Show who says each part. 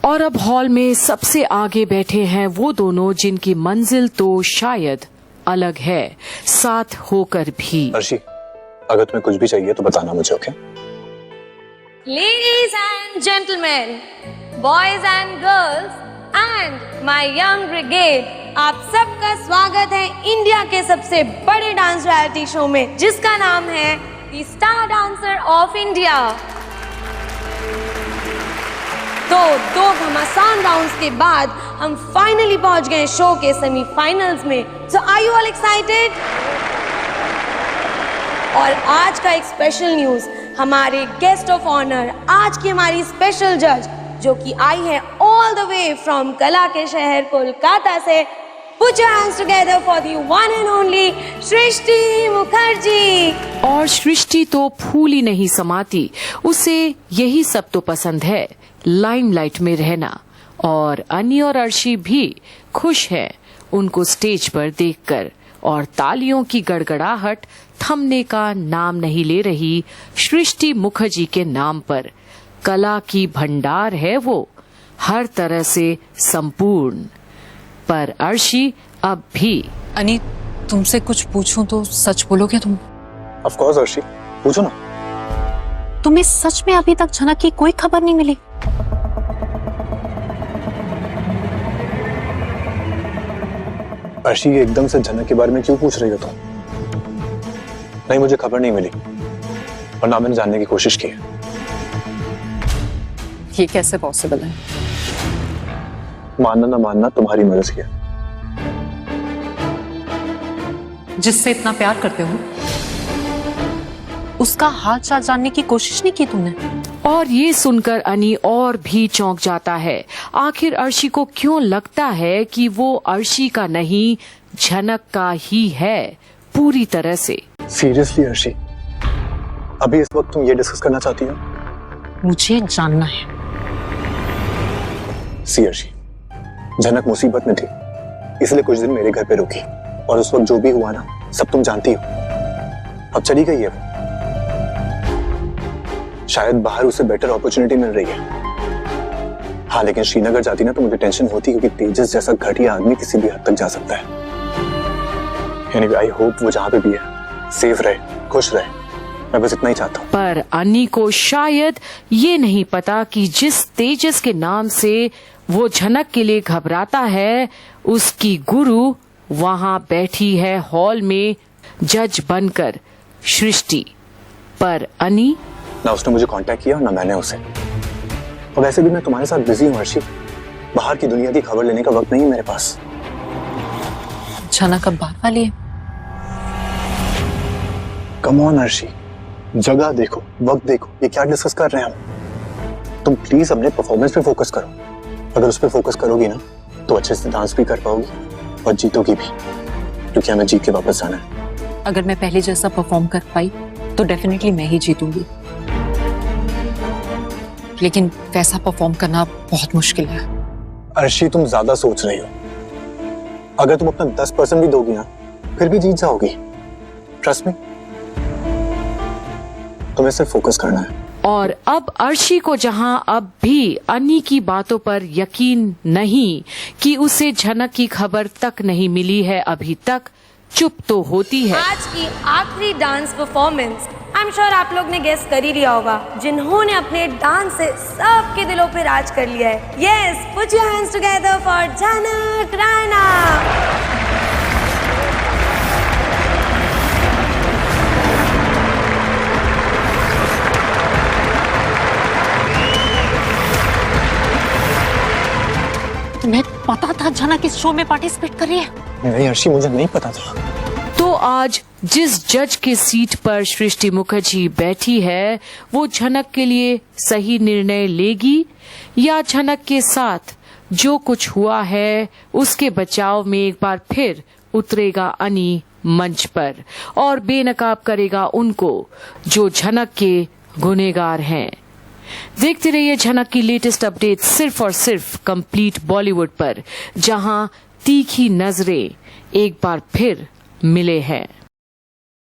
Speaker 1: और अब हॉल में सबसे आगे बैठे हैं वो दोनों जिनकी मंजिल तो शायद अलग है, साथ होकर भी।
Speaker 2: अर्शी, अगर तुम्हें कुछ भी चाहिए तो बताना मुझे, okay?
Speaker 3: Ladies and gentlemen, boys and girls and my young brigade, आप सबका स्वागत है इंडिया के सबसे बड़े डांस रियलिटी शो में, जिसका नाम है the star dancer of India. तो 2 घमासान राउंड्स के बाद हम फाइनली पहुंच गए शो के सेमीफाइनल्स में। सो आर यू ऑल एक्साइटेड? और आज का एक स्पेशल न्यूज, हमारे गेस्ट ऑफ ऑनर, आज की हमारी स्पेशल जज जो कि आई है ऑल द वे फ्रॉम कला के शहर कोलकाता से। Put your hands together for the one and only सृष्टि मुखर्जी।
Speaker 1: और सृष्टि तो फूल ही नहीं समाती, उसे यही सब तो पसंद है, लाइमलाइट में रहना। और अनी और अर्शी भी खुश हैं उनको स्टेज पर देखकर, और तालियों की गड़गड़ाहट थमने का नाम नहीं ले रही सृष्टि मुखर्जी के नाम पर। कला की भंडार है वो, हर तरह से संपूर्ण। पर अर्शी अब भी।
Speaker 4: अनी, तुमसे कुछ पूछूं तो सच बोलोगे तुम?
Speaker 2: ऑफ कोर्स अर्शी, पूछो ना।
Speaker 4: तुम्हें सच में अभी तक झनक की कोई खबर नहीं मिली?
Speaker 2: अर्शी, एकदम से झनक के बारे में क्यों पूछ रही हो तुम? नहीं, मुझे खबर नहीं मिली और ना मैंने जानने की कोशिश की।
Speaker 4: ये कैसे पॉसिबल है?
Speaker 2: मानना ना मानना तुम्हारी मर्जी है।
Speaker 4: जिससे इतना प्यार करते हो उसका हाल चाल जानने की कोशिश नहीं की तुमने?
Speaker 1: और ये सुनकर अनी और भी चौंक जाता है। आखिर अर्शी को क्यों लगता है कि वो अर्शी का नहीं, झनक का ही है पूरी तरह से?
Speaker 2: सीरियसली अर्शी, अभी इस वक्त तुम ये डिस्कस करना चाहती हो?
Speaker 4: मुझे जानना है।
Speaker 2: सी अर्शी, झनक मुसीबत में थी, इसलिए कुछ दिन मेरे घर पे रुकी, और उस वक्त जो भी हुआ ना, सब तुम जानती हो। अब चली गई है वो, शायद बाहर उसे बेटर अपॉर्चुनिटी मिल रही है। हाँ, लेकिन श्रीनगर जाती ना तो मुझे टेंशन होती, क्योंकि तेजस जैसा घटिया आदमी किसी भी हद तक जा सकता है। Anyway, I hope वो जहाँ पे भी है सेफ रहे, खुश रहे, मैं बस इतना ही चाहता हूँ।
Speaker 1: पर अनी को शायद ये नहीं पता कि जिस तेजस के नाम से वो झनक के लिए घबराता है, उसकी गुरु वहाँ बैठी है हॉल में जज बनकर, सृष्टि। पर अनी,
Speaker 2: ना उसने मुझे कांटेक्ट किया और ना मैंने उसे। और वैसे भी मैं तुम्हारे साथ बिजी हूँ अर्शी, बाहर की दुनिया की खबर लेने का वक्त नहीं है मेरे पास।
Speaker 4: झनक अब बात वाली है।
Speaker 2: कम ऑन अर्शी, जगह देखो, वक्त देखो, ये क्या डिस्कस कर रहे हैं हम? तुम प्लीज अपने परफॉर्मेंस पे फोकस करो। अगर उस पे फोकस करोगी ना तो अच्छे से डांस भी कर पाओगी और जीतोगी भी, क्योंकि हमें जीत के वापस जाना है।
Speaker 4: अगर मैं पहले जैसा परफॉर्म कर पाई तो डेफिनेटली मैं ही जीतूंगी, लेकिन वैसा परफॉर्म करना बहुत मुश्किल है।
Speaker 2: अर्शी, तुम ज्यादा सोच रही हो। अगर तुम अपना 10% भी दोगी ना, फिर भी जीत जाओगी। ट्रस्ट मी, तुम्हें सिर्फ फोकस करना है।
Speaker 1: और अब अर्शी को जहां अब भी अनी की बातों पर यकीन नहीं कि उसे झनक की खबर तक नहीं मिली है अभी तक, चुप तो होती है।
Speaker 3: आज की आखिरी dance performance, I am sure आप लोग ने गेस कर ही लिया होगा, जिन्होंने अपने डांस से सबके दिलों पे राज कर लिया है। Yes, put your hands together for झनक राणा।
Speaker 4: तुम्हें पता था झनक इस शो में पार्टिसिपेट कर रही है?
Speaker 2: नहीं अर्शी, मुझे नहीं पता था।
Speaker 1: तो आज जिस जज के सीट पर सृष्टि मुखर्जी बैठी है, वो झनक के लिए सही निर्णय लेगी, या झनक के साथ जो कुछ हुआ है उसके बचाव में एक बार फिर उतरेगा अनी मंच पर और बेनकाब करेगा उनको जो झनक के गुनहगार हैं। देखते रहिए झनक की लेटेस्ट अपडेट सिर्फ और सिर्फ कंप्लीट बॉलीवुड पर, जहां तीखी नजरें एक बार फिर मिले हैं।